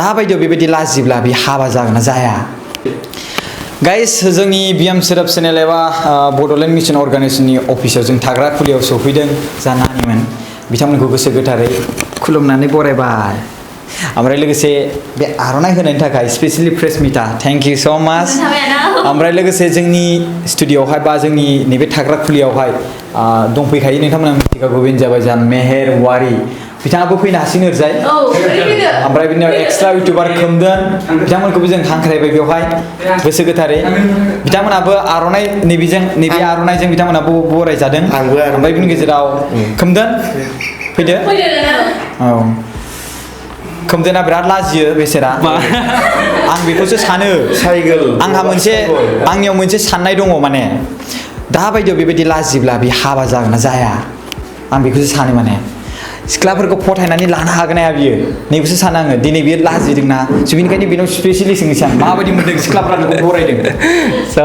दाबायदियाव बेबायदि लाजिब्ला बे हाबा जागोन ना जाया गाइस जोंनि बिएम सोदोब चेनेल एबा बड'लेण्ड मिशन अर्गानाइजेशननि अफिसाव जों थाग्रा खुलियाव सफैदों जानानैमोन बिथांमोनखौ गोसो गोथारै खुलुमनानै बरायबाय ओमफ्राय लोगोसे बे आर'नाइ होनायनि थाखाय स्पेशली प्रेस मिटा थैंक यू सो माच ओमफ्राय लोगोसे जोंनि स्टुडिय'आवहाय बा जोंनि नैबे थाग्रा खुलियावहाय दंफैखायो नोंथांमोना मिथिखागौ बेनो जाबाय जान मेहेर वारि बिथाङाबो फैनो हासिगोन ओरैजाय ओमफ्राय बिनि उनाव एक्सट्रा इउटिउबार खोमदोन बिथांमोनखौबो जों हांख्रायबाय बेवहाय गोसो गोथारै बिथांमोनाबो आर'नाइ नैबे आर'नाइजों बिथांमोनाबो बरायजादों ओमफ्राय बिनि गेजेराव खोमदोन फैदो औ खोमदोना बिराद लाजियो बेसेरा आं बेखौसो सानो आंनियाव मोनसे साननाय दङ माने दाबायदियाव बेबायदि लाजिब्ला बे हाबा जागोन ना जाया आं बेखौसो सानो माने सिख्लाफोरखौ फथायनानै लानो हागोन ना हाया बियो नैबेखौसो सानो आङो दिनै बियो लाजिदोंना स' बेनिखायनो बेनाव स्पेसियेलि सोंनोसै आं माबायदि मोन्दों सिख्लाफ्रा नोंखौ बरायदों स'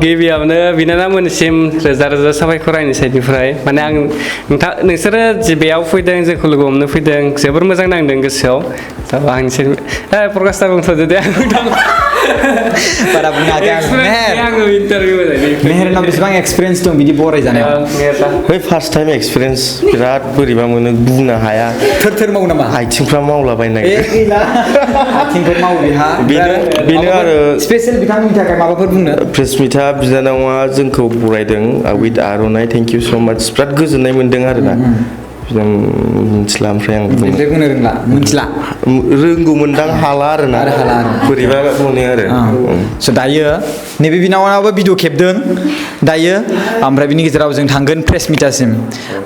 गिबियावनो बिनानावमोननिसिम रोजा रोजा साबायखर आंनि साइडनिफ्राय माने आं नोंसोरो जि बेयाव फैदों जोंखौ लोगो हमनो फैदों जोबोर मोजां नांदों गोसोआव थ' आंनि साइड प्रकाश दा बुंथ'दो दे बारा बुंनो हायाखै मेहेरनाव बेसेबां एक्सपिरियेन्स दं बिदि बरायजानायाव बै फार्स्ट टाइम एक्सपिरियेन्स बिराद बोरैबा मोनो बुंनो हाया थोर मावो नामा आथिंफ्रा मावलाबायनाय आथिंफोर मावो बेहा बेनो आरो स्पेसियेल बिथांमोननि थाखाय माबाफोर बुंनो प्रेसमिता बिनानावा जोंखौ बरायदों विथ आर'नाइ थेंक इउ स' माच बिराद गोजोननाय मोन्दों आरोना जों मिथिला ओमफ्राय आं बुंनो रोंला मिथिला रोंगौमोनदां हाला आरोना बोरैबा मोनो आरो स' दायो नैबे बिनानावाबो भिडिअ खेबदों दायो ओमफ्राय बिनि गेजेराव जों थांगोन प्रेस मिटासिम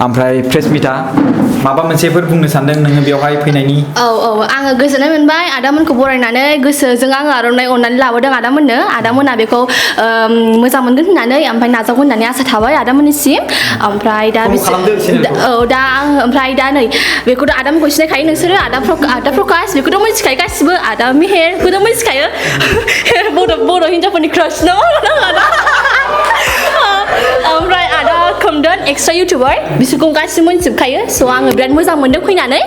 ओमफ्राय प्रेस मिटा माबा मोनसेफोर बुंनो सानदों नोङो बेवहाय फैनायनि औ आङो गोजोननाय मोनबाय आदामोनखौ बरायनानै गोसोजों आङो आर'नाइ अननानै लाबोदों आदामोना बेखौ मोजां मोनगोन होननानै ओमफ्राय नाजावगोन होननानै आसा थाबाय आदामोननिसिम ओमफ्राय दा ओमफ्राय दा नै बेखौथ' आदामोनखौ सिनायखायो नोंसोरो आदा प्रकाश बेखौथ' मिथिखायो गासिबो आदा मेहेरखौथ' मिथिखायो बर' हिन्जावफोरनि क्राश न ओमफ्राय आदा खोमदोन एक्सट्रा इउटिउबार बिसोरखौ गासिबो मोनजोबखायो स' आङो बिराद मोजां मोनदों फैनानै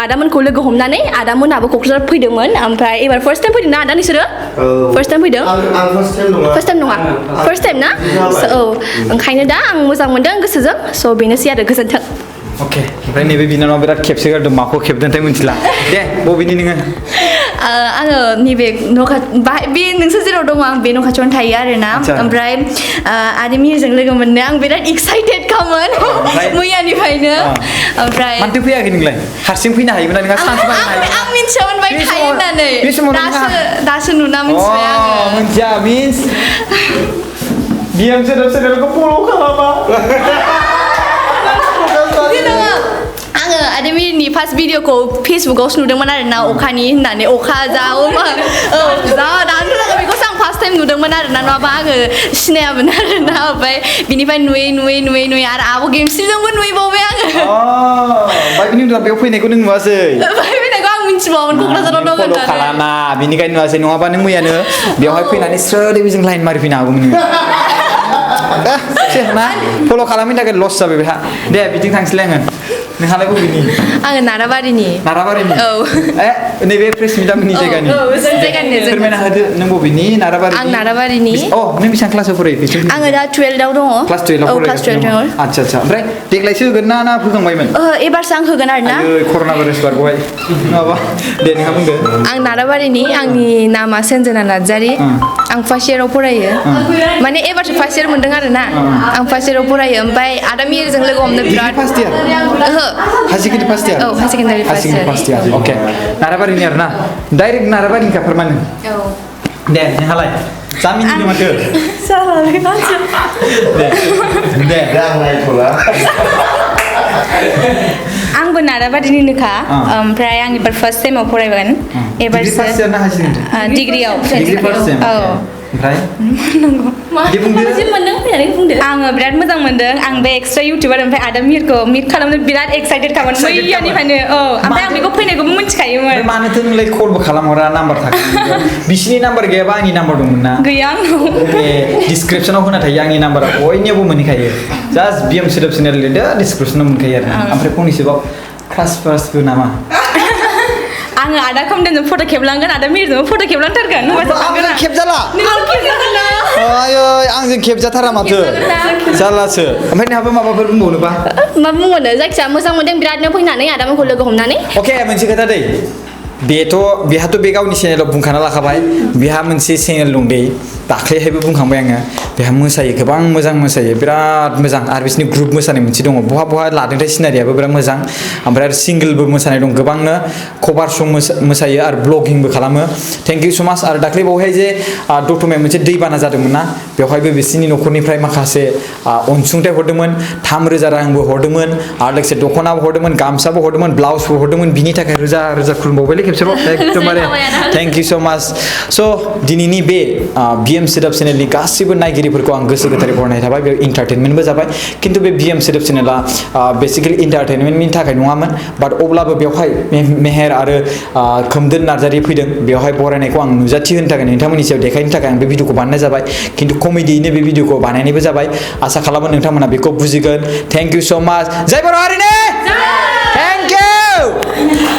आदामोनखौ लोगो हमनानै आदामोनाबो क'क्राझार फैदोंमोन ओमफ्राय एबार फार्स्ट टाइम फैदों ना आदा नोंसोरो फार्स्ट टाइम फैदों फार्स्ट टाइम नङा फार्स्ट टाइम ना औ ओंखायनो दा आं मोजां मोनदों गोसोजों स' बेनोसै आरो गोजोन्थों अके ओमफ्राय नैबे बिनानावा बिराद खेबसोगारदों माखौ खेबदोंथाय मिथिला दे बबेनि नोङो आङो नैबे बे नोंसोर जेराव दङ आं बे न' खाथियावनो थायो आरोना ओमफ्राय आदै मिहिरजों लोगो मोननो आं बिराद एक्साइटेड खामोन मैयानिफ्रायनो ओमफ्राय मानोथो फैयाखै नोंलाय हारसिं फैनो हायोमोन नोंहा सान्स बायनो हायोमोन आं मिन्थियामोन बाय थायो होननानै दासो नुना मिन्थिबाय आङो मिन्थिया मिन्स बिएम सोदोब चेनेलखौ फल' खालामा आङो आदै मिहिरनि फार्स्ट भिडिअखौ फेसबुकावसो नुदोंमोन आरोना अखानि होननानै अखा दानो बेखौसो आं फार्स्ट टाइम नुदोंमोन आरोना नङाबा आङो सिनायामोन आरोना ओमफ्राय बिनिफ्राय नुयै आरो आब' गेमस्रिजोंबो नुहैबावबाय आङो ओमफ्राय बिनि उनाव बेयाव फैनायखौ नों नुवासै फैनायखौ आं मिन्थिबावोन क'क्राझाराव दं होननानै खालामा बिनिखायनो नुवासै नङाबा नों मैयानो बेवहाय फैनानै स्रोदै बेजों लाइन मारिफैनो हागौमोन ना फल' खालामैनि थाखाय लस जाबाय बेहा दे बिथिं थांसैलाय आङो नोंहालाय बबेनि आङो नाराबारिनि औ नैबे प्रेस मिटामोननि जायगानि फोरमायना होदो नों बबेनि नाराबारि आं नाराबारिनि नों बेसेबां क्लासाव फरायो आङो दा 12आव दङ क्लास 12आव फरायो आच्छा ओमफ्राय देग्लायसो होगोन ना होखांबायमोन एबारसो आं होगोन आरोना कर'ना भाइरास बारग'हाय नङाबा दे नोंहा बुंदो आं नाराबारिनि आंनि नामा सन्जना नार्जारि आं फार्स्ट इयाराव फरायो माने एबारसो फार्स्ट इयार मोनदों आरोना आं फार्स्ट इयाराव फरायो ओमफ्राय आदा मिहिरजों लोगो हमनो बिराद first year higher secondary first year औ हायार सेकेन्डारि फार्स्ट इयार अके नाराबारिनि आरोना डाइरेक्ट नाराबारिनिखा फोरमानो दे नोंहालाय जामिनिनो माथो दे आं नायथ'ला आंबो नाराबारिनिनोखा ओमफ्राय आं एबार फार्स्ट टाइमाव फरायगोन एबारसो डिग्रियाव ओमफ्राय आङो बिराद मोजां मोनदों आं बे एक्सट्रा इउटिउबार ओमफ्राय आदा मिहिरखौ मिट खालामनो बिराद एक्साइटेड खामोन मैयानिफ्रायनो ओमफ्राय आं बेखौ फैनायखौबो मिथिखायोमोन मानोथो नोंलाय कलबो खालामहरा नाम्बार थाखायो बिसिनि नाम्बार गैयाबा आंनि नाम्बार दंमोन ना गैया आंनाव डिसक्रिपसनाव होना थायो आंनि नाम्बारा बयनियावबो मोनहैखायो जास्ट बिएम सोदोब चेनेल लिरदो डिसक्रिपसनाव मोनखायो आरो ओमफ्राय फंनैसोबाव क्लास फार्स्टबो नामा आङो आदा खमदेनजों फट' खेबलांगोन आदा मिरजों फट' खेबलांथारगोन होमबासो थांगोन आं खेबजाला नों खेबजागोन ना आयै आंजों खेबजाथारा माथो जारलासो ओमफ्राय नोंहाबो माबाफोर बुंबावनोबा मा बुंबावनो जायखिजाया मोजां मोनदों बिरादनो फैनानै आदामोनखौ लोगो हमनानै अके मोनसे खोथा दै बेहाथ' बे गावनि चेनेलाव बुंखाना लाखाबाय बेहा मोनसे चेनेल दं दै दाख्लैहायबो बुंखांबाय आङो बेहा मोसायो गोबां मोजां मोसायो बिराद मोजां आरो बिसोरनि ग्रुप मोसानाय मोनसे दङ बहा लादोंथाय सिनारियाबो बिराद मोजां ओमफ्राय आरो सिंगोलबो मोसानाय दं गोबांनो कभार सं मोसायो आरो ब्लगिंबो खालामो थेंक इउ सो माच आरो दाख्लै बावहाय जे दतमायाव मोनसे दैबाना जादोंमोन ना बेवहायबो बिसोरनि न'खरनिफ्राय माखासे अनसुंथाइ हरदोंमोन 3,000 रांबो हरदोंमोन आरो लोगोसे दख'नाबो हरदोंमोन गामसाबो हरदोंमोन ब्लाउसबो हरदोंमोन बिनि थाखाय रोजा रोजा खुलुमबावबायलै खेबसेबाव एकदमबारे थेंक इउ सो माच स' दिनैनि बे बिएम सोदोब चेनेलनि गासिबो नायगिरिफोरखौ आं गोसो गोथारै बरायनाय थाबाय बेयाव इन्टारटेनमेन्टबो जाबाय खिन्थु बे बिएम सोदोब चेनेला बेसिकेलि इन्टारटेनमेन्टनि थाखाय नङामोन बाट अब्लाबो बेवहाय मेहेर आरो खोमदोन नार्जारि फैदों बेवहाय बरायनायखौ आं नुजाथि होनो थाखाय नोंथांमोननि सायाव देखायनो थाखाय आं बे भिडिअखौ बानायनाय जाबाय खिन्थु कमेडियैनो बे भिडिअखौ बानायनायबो जाबाय आसा खालामो नोंथांमोना बेखौ बुजिगोन थेंक इउ सो माच जय बर' हारिनि थेंक इउ